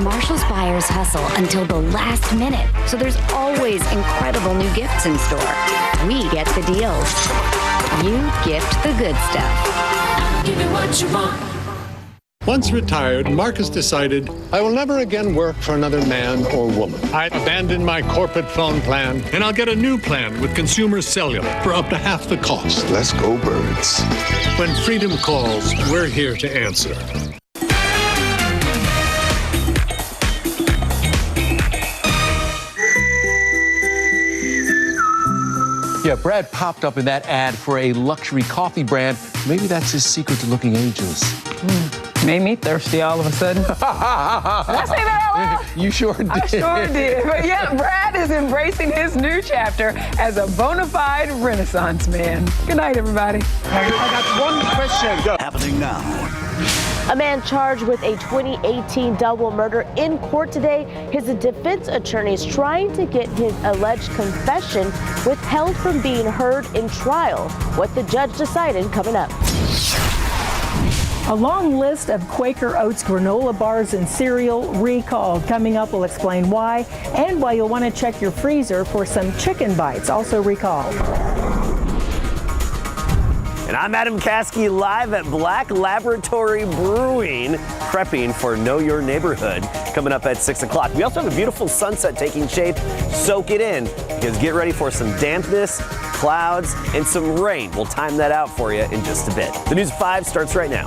Marshall's buyers hustle until the last minute, so there's always incredible new gifts in store. We get the deals. You gift the good stuff. Give it what you want. Once retired, Marcus decided, I will never again work for another man or woman. I abandoned my corporate phone plan, and I'll get a new plan with Consumer Cellular for up to half the cost. Let's go, birds. When freedom calls, we're here to answer. Yeah, Brad popped up in that ad for a luxury coffee brand. Maybe that's his secret to looking ageless. Made me thirsty all of a sudden. Did I say that out loud? You sure did. I sure did. But yeah, Brad is embracing his new chapter as a bona fide Renaissance man. Good night, everybody. I got one question. Go. Happening now. A man charged with a 2018 double murder in court today. His defense attorney is trying to get his alleged confession withheld from being heard in trial. What the judge decided coming up. A long list of Quaker Oats granola bars and cereal recalled. Coming up, we'll explain why and why you'll want to check your freezer for some chicken bites, also recalled. And I'm Adam Caskey, live at Black Laboratory Brewing, prepping for Know Your Neighborhood, coming up at 6 o'clock. We also have a beautiful sunset taking shape. Soak it in, because get ready for some dampness, clouds, and some rain. We'll time that out for you in just a bit. The News 5 starts right now.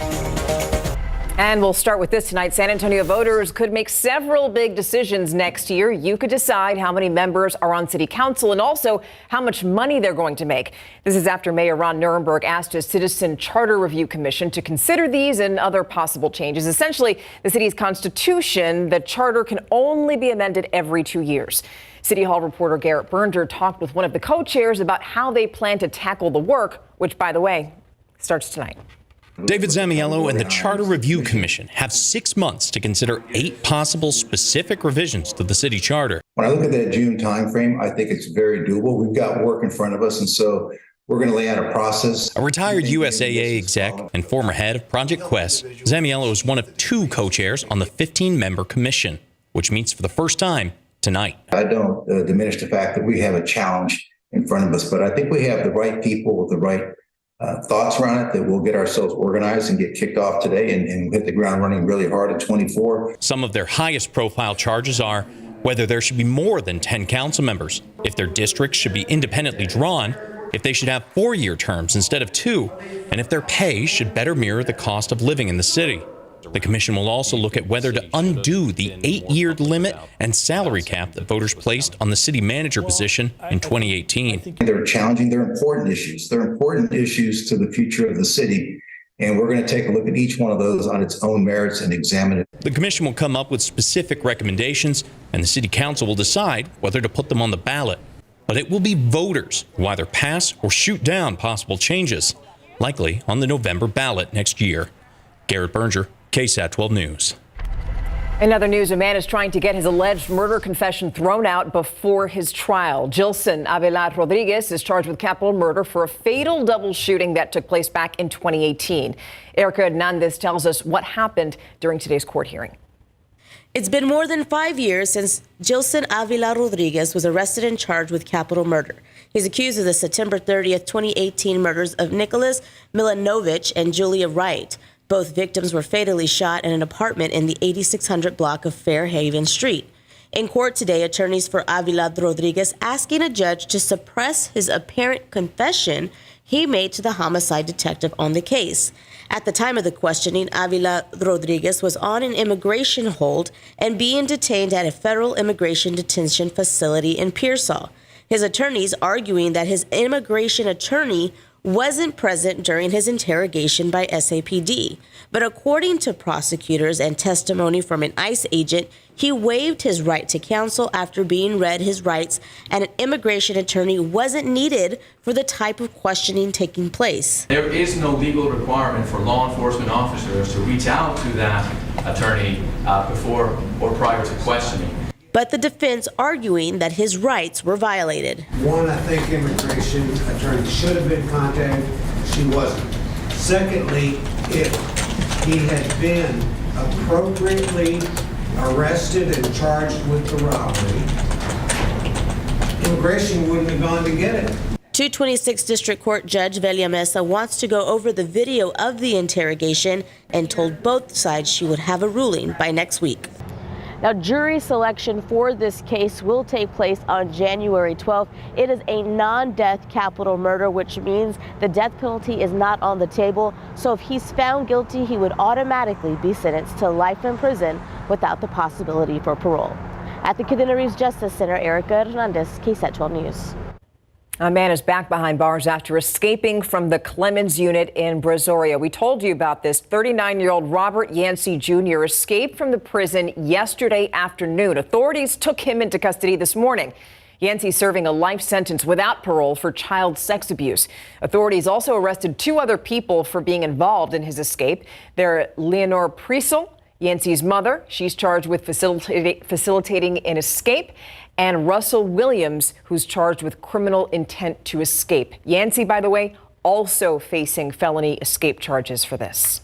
And we'll start with this tonight. San Antonio voters could make several big decisions next year. You could decide how many members are on city council and also how much money they're going to make. This is after Mayor Ron Nirenberg asked a citizen charter review commission to consider these and other possible changes. Essentially, the city's constitution, the charter can only be amended every 2 years. City Hall reporter Garrett Berger talked with one of the co-chairs about how they plan to tackle the work, which, by the way, starts tonight. David Zamiello and the Charter Review Commission have 6 months to consider 8 possible specific revisions to the city charter. When I look at that June timeframe, I think it's very doable. We've got work in front of us, and so we're going to lay out a process. A retired USAA exec and former head of Project Quest, Zamiello is one of 2 co-chairs on the 15-member commission, which meets for the first time tonight. I don't diminish the fact that we have a challenge in front of us, but I think we have the right people with the right thoughts around it that we'll get ourselves organized and get kicked off today and hit the ground running really hard at 24. Some of their highest profile charges are whether there should be more than 10 council members, if their districts should be independently drawn, if they should have 4-year terms instead of 2, and if their pay should better mirror the cost of living in the city. The commission will also look at whether to undo the 8-year limit and salary cap that voters placed on the city manager position in 2018. They're challenging, they're important issues. They're important issues to the future of the city. And we're going to take a look at each one of those on its own merits and examine it. The commission will come up with specific recommendations, and the city council will decide whether to put them on the ballot. But it will be voters who either pass or shoot down possible changes, likely on the November ballot next year. Garrett Berger, KSAT 12 News. In other news, a man is trying to get his alleged murder confession thrown out before his trial. Jilson Avila Rodriguez is charged with capital murder for a fatal double shooting that took place back in 2018. Erica Hernandez tells us what happened during today's court hearing. It's been more than 5 years since Jilson Avila Rodriguez was arrested and charged with capital murder. He's accused of the September 30th, 2018 murders of Nicholas Milanovich and Julia Wright. Both victims were fatally shot in an apartment in the 8600 block of Fairhaven Street. In court today, attorneys for Avila Rodriguez asking a judge to suppress his apparent confession he made to the homicide detective on the case. At the time of the questioning, Avila Rodriguez was on an immigration hold and being detained at a federal immigration detention facility in Pearsall. His attorneys arguing that his immigration attorney wasn't present during his interrogation by SAPD. But according to prosecutors and testimony from an ICE agent, he waived his right to counsel after being read his rights, and an immigration attorney wasn't needed for the type of questioning taking place. There is no legal requirement for law enforcement officers to reach out to that attorney before or prior to questioning. But the defense arguing that his rights were violated. One, I think immigration attorney should have been contacted. She wasn't. Secondly, if he had been appropriately arrested and charged with the robbery, immigration wouldn't have gone to get it. 226 District Court Judge Velia Mesa wants to go over the video of the interrogation and told both sides she would have a ruling by next week. Now, jury selection for this case will take place on January 12th. It is a non-death capital murder, which means the death penalty is not on the table. So if he's found guilty, he would automatically be sentenced to life in prison without the possibility for parole. At the Cadena Reeves Justice Center, Erica Hernandez, KSAT 12 News. A man is back behind bars after escaping from the Clemens unit in Brazoria. We told you about this. 39-year-old Robert Yansy Jr. escaped from the prison yesterday afternoon. Authorities took him into custody this morning. Yancey serving a life sentence without parole for child sex abuse. Authorities also arrested 2 other people for being involved in his escape. They're Leonore Priesel, Yancey's mother. She's charged with facilitating an escape. And Russell Williams, who's charged with criminal intent to escape. Yancey, by the way, also facing felony escape charges for this.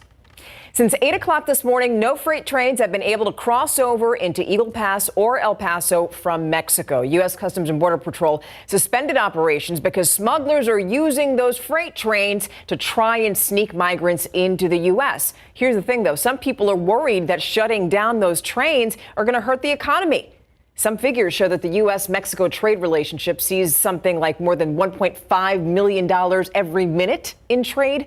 Since 8 o'clock this morning, no freight trains have been able to cross over into Eagle Pass or El Paso from Mexico. U.S. Customs and Border Patrol suspended operations because smugglers are using those freight trains to try and sneak migrants into the U.S. Here's the thing, though. Some people are worried that shutting down those trains are going to hurt the economy. Some figures show that the U.S.-Mexico trade relationship sees something like more than $1.5 million every minute in trade.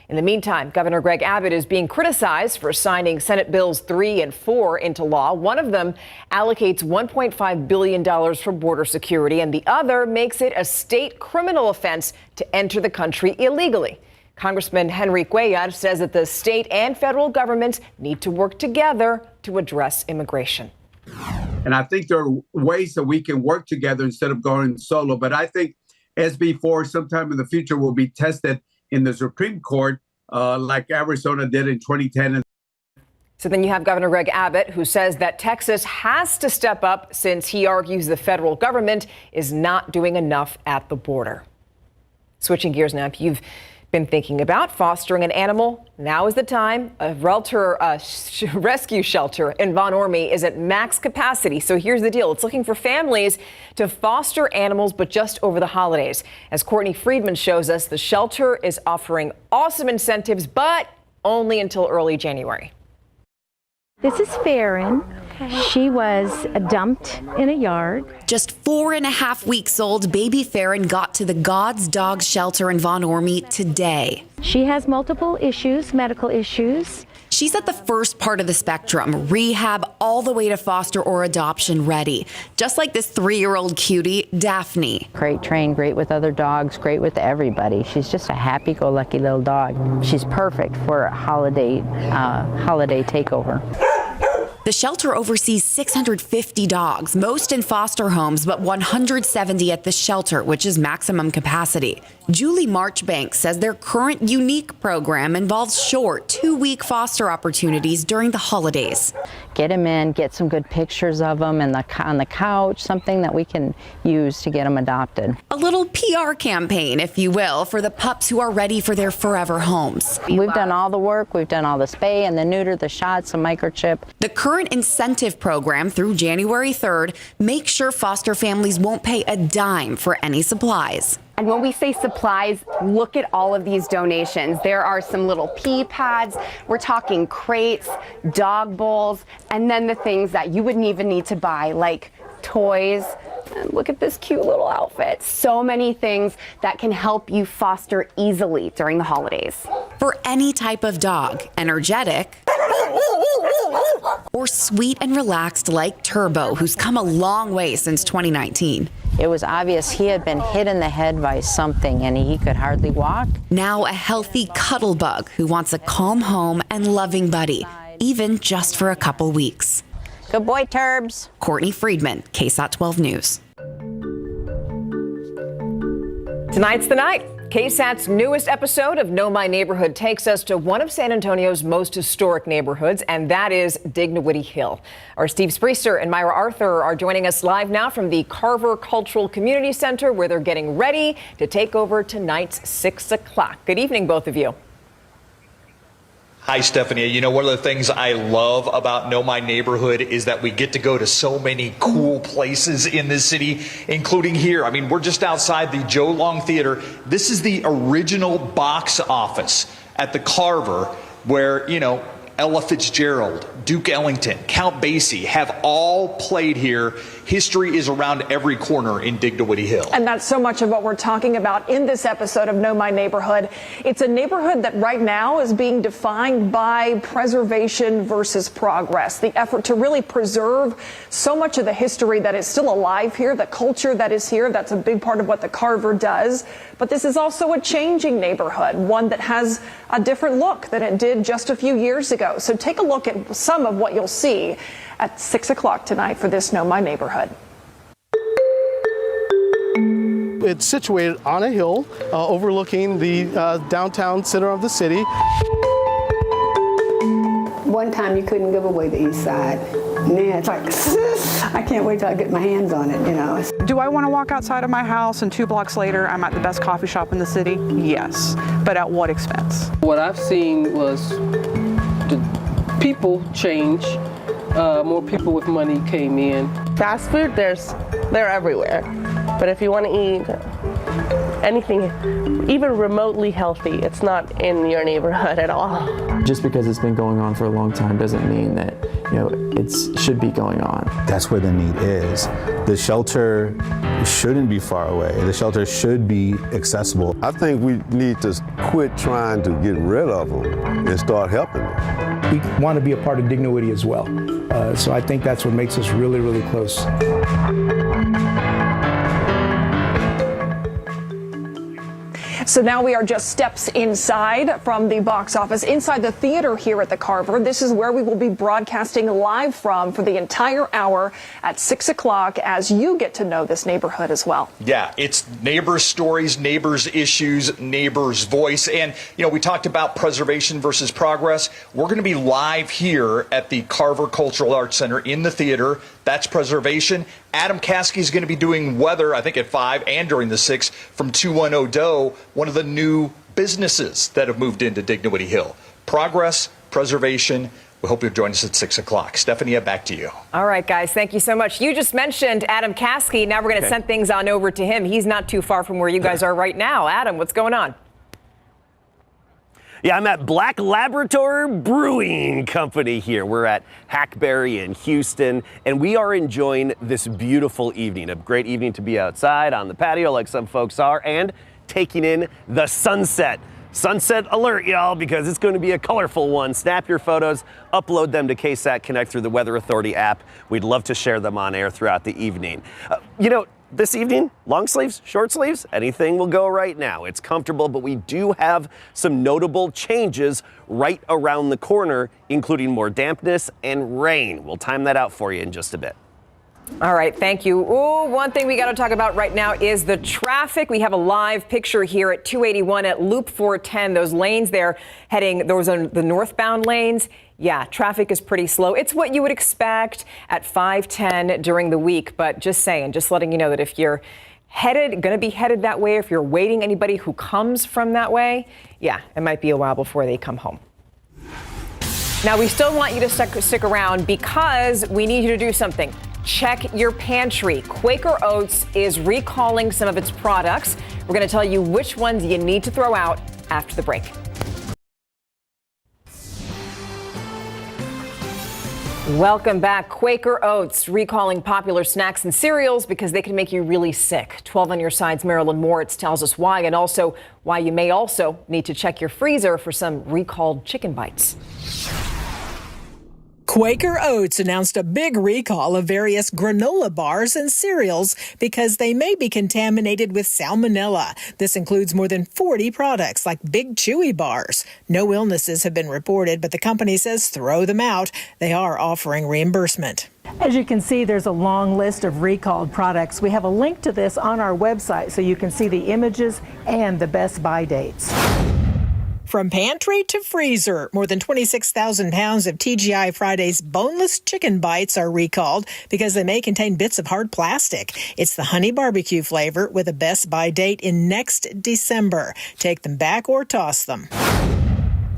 In the meantime, Governor Greg Abbott is being criticized for signing Senate Bills 3 and 4 into law. One of them allocates $1.5 billion for border security, and the other makes it a state criminal offense to enter the country illegally. Congressman Henry Cuellar says that the state and federal governments need to work together to address immigration. And I think there are ways that we can work together instead of going solo. But I think SB 4 sometime in the future will be tested in the Supreme Court like Arizona did in 2010. So then you have Governor Greg Abbott, who says that Texas has to step up since he argues the federal government is not doing enough at the border. Switching gears now, if you've been thinking about fostering an animal, now is the time. A rescue shelter in Von Ormy is at max capacity. So here's the deal. It's looking for families to foster animals, but just over the holidays. As Courtney Friedman shows us, the shelter is offering awesome incentives, but only until early January. This is Farron. She was dumped in a yard. Just 4.5 weeks old, baby Farron got to the God's Dog Shelter in Von Ormy today. She has multiple issues, medical issues. She's at the first part of the spectrum, rehab all the way to foster or adoption ready. Just like this 3-year-old cutie, Daphne. Great trained, great with other dogs, great with everybody. She's just a happy-go-lucky little dog. She's perfect for a holiday takeover. The shelter oversees 650 dogs, most in foster homes, but 170 at the shelter, which is maximum capacity. Julie Marchbank says their current unique program involves short 2-week foster opportunities during the holidays. Get them in, get some good pictures of them on the couch, something that we can use to get them adopted. A little PR campaign, if you will, for the pups who are ready for their forever homes. We've done all the work. We've done all the spay and the neuter, the shots, the microchip. The current incentive program through January 3rd makes sure foster families won't pay a dime for any supplies. And when we say supplies, look at all of these donations. There are some little pee pads. We're talking crates, dog bowls, and then the things that you wouldn't even need to buy, like toys. And look at this cute little outfit. So many things that can help you foster easily during the holidays. For any type of dog, energetic or sweet and relaxed like Turbo, who's come a long way since 2019. It was obvious he had been hit in the head by something and he could hardly walk. Now a healthy cuddle bug who wants a calm home and loving buddy, even just for a couple weeks. Good boy, Turbs. Courtney Friedman, KSAT 12 News. Tonight's the night. KSAT's newest episode of Know My Neighborhood takes us to one of San Antonio's most historic neighborhoods, and that is Dignity Hill. Our Steve Spreester and Myra Arthur are joining us live now from the Carver Cultural Community Center, where they're getting ready to take over tonight's 6 o'clock. Good evening, both of you. Hi, Stephanie. You know, one of the things I love about Know My Neighborhood is that we get to go to so many cool places in this city, including here. I mean, we're just outside the Joe Long Theater. This is the original box office at the Carver where, you know, Ella Fitzgerald, Duke Ellington, Count Basie have all played here. History is around every corner in Dignity Hill. And that's so much of what we're talking about in this episode of Know My Neighborhood. It's a neighborhood that right now is being defined by preservation versus progress. The effort to really preserve so much of the history that is still alive here, the culture that is here. That's a big part of what the Carver does. But this is also a changing neighborhood, one that has a different look than it did just a few years ago. So take a look at some of what you'll see at 6 o'clock tonight for this Know My Neighborhood. It's situated on a hill overlooking the downtown center of the city. One time you couldn't give away the east side. Yeah, it's like, I can't wait till I get my hands on it, you know. Do I want to walk outside of my house and 2 blocks later I'm at the best coffee shop in the city? Yes, but at what expense? What I've seen was the people change. More people with money came in. Fast food, they're everywhere. But if you want to eat anything even remotely healthy, it's not in your neighborhood at all. Just because it's been going on for a long time doesn't mean that, you know, it should be going on. That's where the need is. The shelter shouldn't be far away. The shelter should be accessible. I think we need to quit trying to get rid of them and start helping them. We want to be a part of Dignity as well. So I think that's what makes us really, really close. So now we are just steps inside from the box office, inside the theater here at the Carver. This is where we will be broadcasting live from for the entire hour at 6 o'clock as you get to know this neighborhood as well. Yeah, it's neighbors' stories, neighbors' issues, neighbors' voice. And, you know, we talked about preservation versus progress. We're going to be live here at the Carver Cultural Arts Center in the theater. That's preservation. Adam Caskey is going to be doing weather, I think, at 5 and during the 6 from 210 Doe, one of the new businesses that have moved into Dignity Hill. Progress, preservation. We hope you'll join us at 6 o'clock. Stephanie, back to you. All right, guys, thank you so much. You just mentioned Adam Caskey. Now we're going to send things on over to him. He's not too far from where you guys are right now. Adam, what's going on? Yeah, I'm at Black Laboratory Brewing Company here. We're at Hackberry in Houston, and we are enjoying this beautiful evening. A great evening to be outside on the patio like some folks are, and taking in the sunset. Sunset alert, y'all, because it's going to be a colorful one. Snap your photos, upload them to KSAT Connect through the Weather Authority app. We'd love to share them on air throughout the evening. This evening, long sleeves, short sleeves, anything will go right now. It's comfortable, but we do have some notable changes right around the corner, including more dampness and rain. We'll time that out for you in just a bit. All right, thank you. Ooh, one thing we got to talk about right now is the traffic. We have a live picture here at 281 at Loop 410. Those lanes there those are the northbound lanes. Yeah, traffic is pretty slow. It's what you would expect at 5:10 during the week, but just letting you know that if you're going to be headed that way, if you're waiting anybody who comes from that way, yeah, it might be a while before they come home. Now, we still want you to stick around because we need you to do something. Check your pantry. Quaker Oats is recalling some of its products. We're going to tell you which ones you need to throw out after the break. Welcome back. Quaker Oats recalling popular snacks and cereals because they can make you really sick. 12 on your side's Marilyn Moritz tells us why, and also why you may also need to check your freezer for some recalled chicken bites. Quaker Oats announced a big recall of various granola bars and cereals because they may be contaminated with salmonella. This includes more than 40 products like Big Chewy bars. No illnesses have been reported, but the company says throw them out. They are offering reimbursement. As you can see, there's a long list of recalled products. We have a link to this on our website so you can see the images and the best buy dates. From pantry to freezer, more than 26,000 pounds of TGI Fridays boneless chicken bites are recalled because they may contain bits of hard plastic. It's the honey barbecue flavor with a best buy date in next December. Take them back or toss them.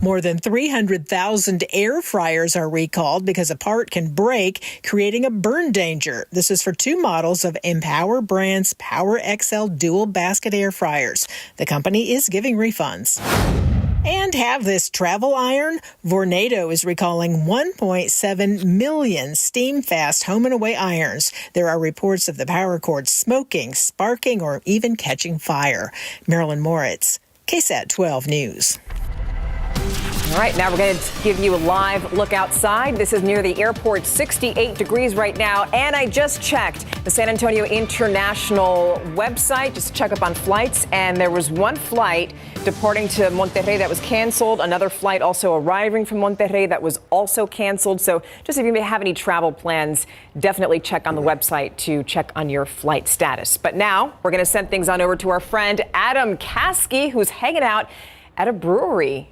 More than 300,000 air fryers are recalled because a part can break, creating a burn danger. This is for 2 models of Empower brand's Power XL dual basket air fryers. The company is giving refunds. And have this travel iron? Vornado is recalling 1.7 million steam-fast home and away irons. There are reports of the power cord smoking, sparking, or even catching fire. Marilyn Moritz, KSAT 12 News. All right, now we're going to give you a live look outside. This is near the airport, 68 degrees right now. And I just checked the San Antonio International website, just to check up on flights. And there was one flight departing to Monterrey that was canceled. Another flight also arriving from Monterrey that was also canceled. So just if you may have any travel plans, definitely check on the website to check on your flight status. But now we're going to send things on over to our friend Adam Caskey, who's hanging out at a brewery.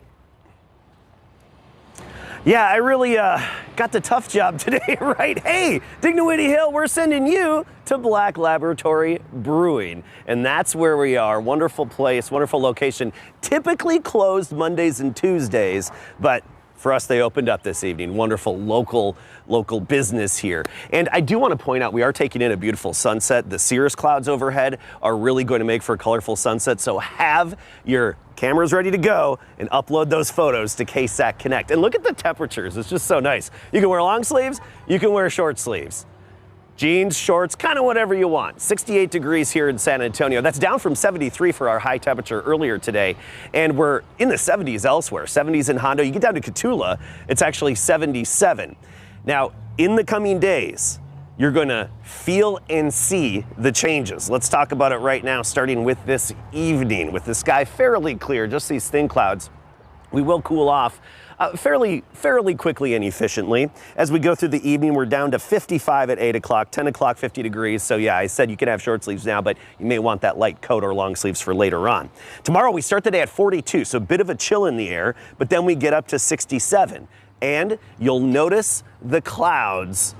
Yeah, I really got the tough job today, right? Hey, Dignity Hill, we're sending you to Black Laboratory Brewing. And that's where we are. Wonderful place, wonderful location. Typically closed Mondays and Tuesdays, but for us, they opened up this evening. Wonderful local business here. And I do want to point out, we are taking in a beautiful sunset. The cirrus clouds overhead are really going to make for a colorful sunset. So have your cameras ready to go and upload those photos to KSAT Connect. And look at the temperatures. It's just so nice. You can wear long sleeves. You can wear short sleeves. Jeans, shorts, kind of whatever you want. 68 degrees here in San Antonio. That's down from 73 for our high temperature earlier today. And we're in the 70s elsewhere. 70s in Hondo. You get down to Cotulla, it's actually 77. Now, in the coming days, you're going to feel and see the changes. Let's talk about it right now, starting with this evening. With the sky fairly clear, just these thin clouds, we will cool off fairly quickly and efficiently. As we go through the evening, we're down to 55 at 8 o'clock, 10 o'clock, 50 degrees. So yeah, I said you can have short sleeves now, but you may want that light coat or long sleeves for later on. Tomorrow, we start the day at 42, so a bit of a chill in the air, but then we get up to 67. And you'll notice the clouds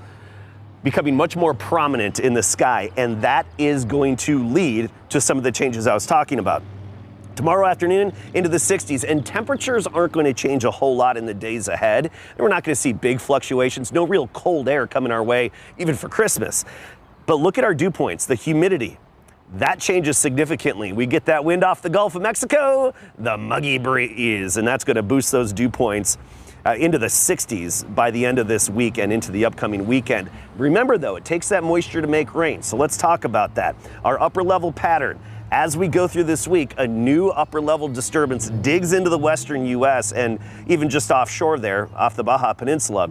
becoming much more prominent in the sky, and that is going to lead to some of the changes I was talking about. Tomorrow afternoon into the 60s, and temperatures aren't going to change a whole lot in the days ahead. And we're not going to see big fluctuations, no real cold air coming our way, even for Christmas. But look at our dew points, the humidity. That changes significantly. We get that wind off the Gulf of Mexico, the muggy breeze, and that's going to boost those dew points into the 60s by the end of this week and into the upcoming weekend. Remember, though, it takes that moisture to make rain. So let's talk about that. Our upper level pattern. As we go through this week, a new upper level disturbance digs into the western U.S. and even just offshore there, off the Baja Peninsula.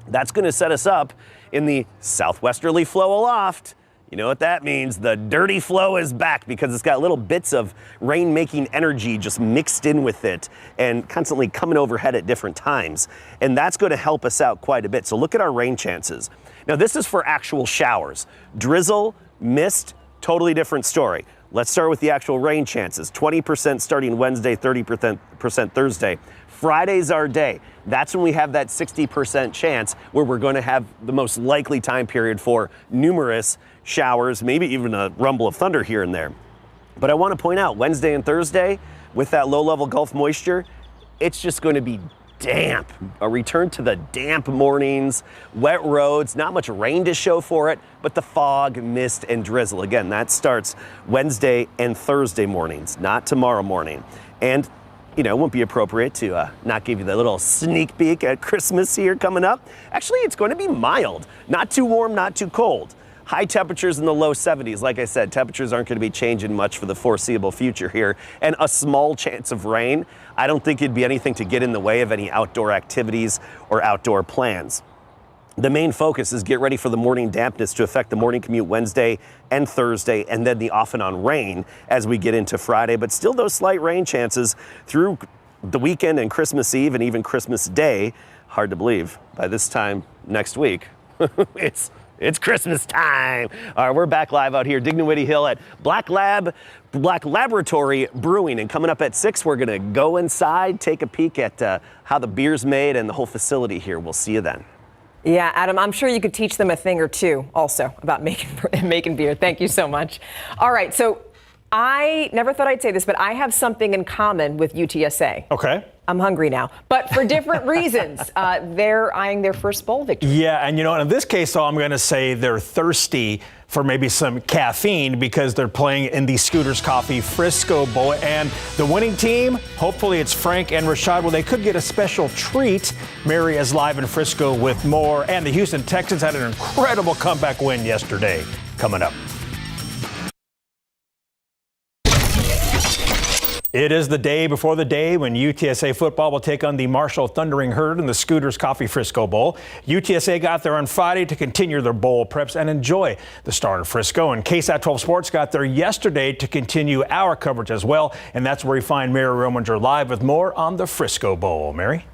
That's going to set us up in the southwesterly flow aloft. You know what that means? The dirty flow is back because it's got little bits of rain-making energy just mixed in with it and constantly coming overhead at different times. And that's going to help us out quite a bit. So look at our rain chances. Now, this is for actual showers. Drizzle, mist, totally different story. Let's start with the actual rain chances. 20% starting Wednesday, 30% Thursday. Friday's our day. That's when we have that 60% chance where we're going to have the most likely time period for numerous showers, maybe even a rumble of thunder here and there. But I want to point out, Wednesday and Thursday, with that low-level Gulf moisture, it's just going to be damp. A return to the damp mornings, wet roads, not much rain to show for it, but the fog, mist, and drizzle. Again, that starts Wednesday and Thursday mornings, not tomorrow morning. And, you know, it won't be appropriate to not give you the little sneak peek at Christmas here coming up. Actually, it's going to be mild. Not too warm, not too cold. High temperatures in the low 70s. Like I said, temperatures aren't going to be changing much for the foreseeable future here. And a small chance of rain. I don't think it'd be anything to get in the way of any outdoor activities or outdoor plans. The main focus is get ready for the morning dampness to affect the morning commute Wednesday and Thursday, and then the off and on rain as we get into Friday. But still those slight rain chances through the weekend and Christmas Eve and even Christmas Day. Hard to believe by this time next week. It's Christmas time. All right, we're back live out here, Dignity Hill at Black Laboratory Brewing. And coming up at 6, we're going to go inside, take a peek at how the beer's made and the whole facility here. We'll see you then. Yeah, Adam, I'm sure you could teach them a thing or two also about making beer. Thank you so much. All right, so I never thought I'd say this, but I have something in common with UTSA. Okay. I'm hungry now, but for different reasons. They're eyeing their first bowl victory. Yeah, and in this case, though, I'm going to say they're thirsty for maybe some caffeine because they're playing in the Scooters Coffee Frisco Bowl. And the winning team, hopefully it's Frank and Rashad. Well, they could get a special treat. Mary is live in Frisco with more. And the Houston Texans had an incredible comeback win yesterday. Coming up. It is the day before the day when UTSA football will take on the Marshall Thundering Herd in the Scooters Coffee Frisco Bowl. UTSA got there on Friday to continue their bowl preps and enjoy the start of Frisco. And KSAT 12 Sports got there yesterday to continue our coverage as well. And that's where we find Mary Rominger live with more on the Frisco Bowl. Mary?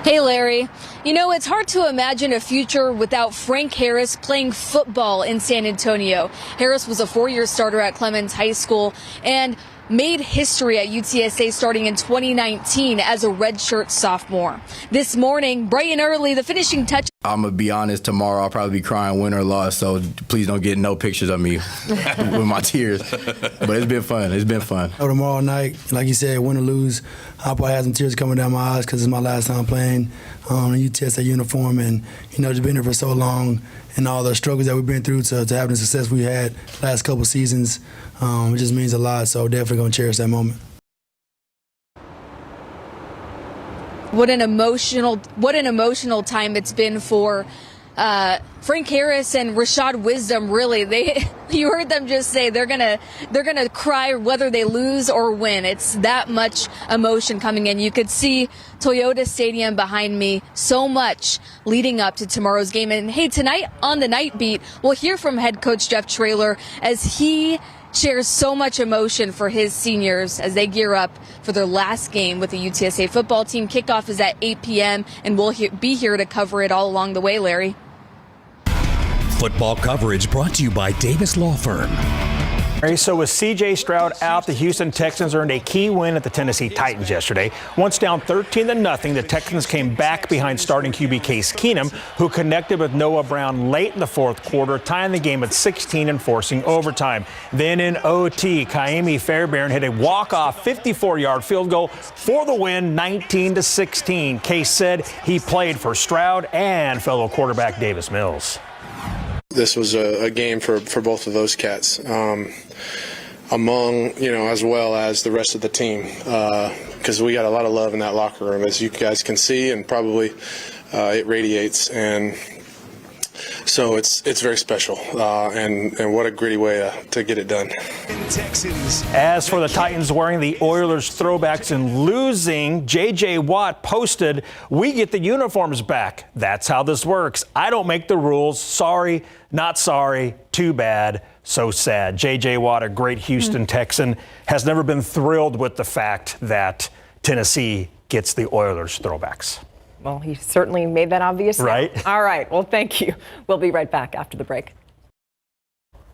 Hey, Larry. It's hard to imagine a future without Frank Harris playing football in San Antonio. Harris was a 4-year starter at Clemens High School and made history at UTSA starting in 2019 as a redshirt sophomore. This morning, bright and early, the finishing touch. I'm going to be honest, tomorrow I'll probably be crying win or loss, so please don't get no pictures of me with my tears. But it's been fun. It's been fun. Tomorrow night, like you said, win or lose, I'll probably have some tears coming down my eyes because it's my last time playing in a UTSA uniform. And, just been here for so long and all the struggles that we've been through to have the success we had last couple seasons, it just means a lot. So definitely going to cherish that moment. What an emotional time it's been for Frank Harris and Rashad Wisdom. Really, you heard them just say they're gonna cry whether they lose or win. It's that much emotion coming in. You could see Toyota Stadium behind me. So much leading up to tomorrow's game. And hey, tonight on the Night Beat, we'll hear from head coach Jeff Traylor as he shares so much emotion for his seniors as they gear up for their last game with the UTSA football team. Kickoff is at 8 p.m. and we'll be here to cover it all along the way, Larry. Football coverage brought to you by Davis Law Firm. So with C.J. Stroud out, the Houston Texans earned a key win at the Tennessee Titans yesterday. Once down 13-0, the Texans came back behind starting QB Case Keenum, who connected with Noah Brown late in the fourth quarter, tying the game at 16 and forcing overtime. Then in OT, Kaimi Fairbairn hit a walk-off 54-yard field goal for the win, 19-16. Case said he played for Stroud and fellow quarterback Davis Mills. This was a game for both of those cats, among, as well as the rest of the team, because we got a lot of love in that locker room, as you guys can see, and probably it radiates. And so it's very special, and what a gritty way to get it done. As for the Titans wearing the Oilers throwbacks and losing, J.J. Watt posted, "We get the uniforms back. That's how this works. I don't make the rules. Sorry, not sorry. Too bad. So sad." J.J. Watt, a great Houston Texan, has never been thrilled with the fact that Tennessee gets the Oilers throwbacks. Well, he certainly made that obvious. Right. All right. Well, thank you. We'll be right back after the break.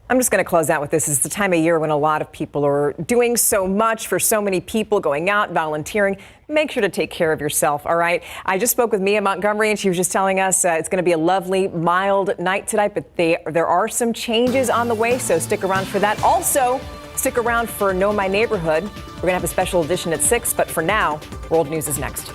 I'm just going to close out with this. It's the time of year when a lot of people are doing so much for so many people, going out, volunteering. Make sure to take care of yourself, all right? I just spoke with Mia Montgomery, and she was just telling us it's going to be a lovely, mild night tonight, but there are some changes on the way, so stick around for that. Also, stick around for Know My Neighborhood. We're going to have a special edition at 6, but for now, World News is next.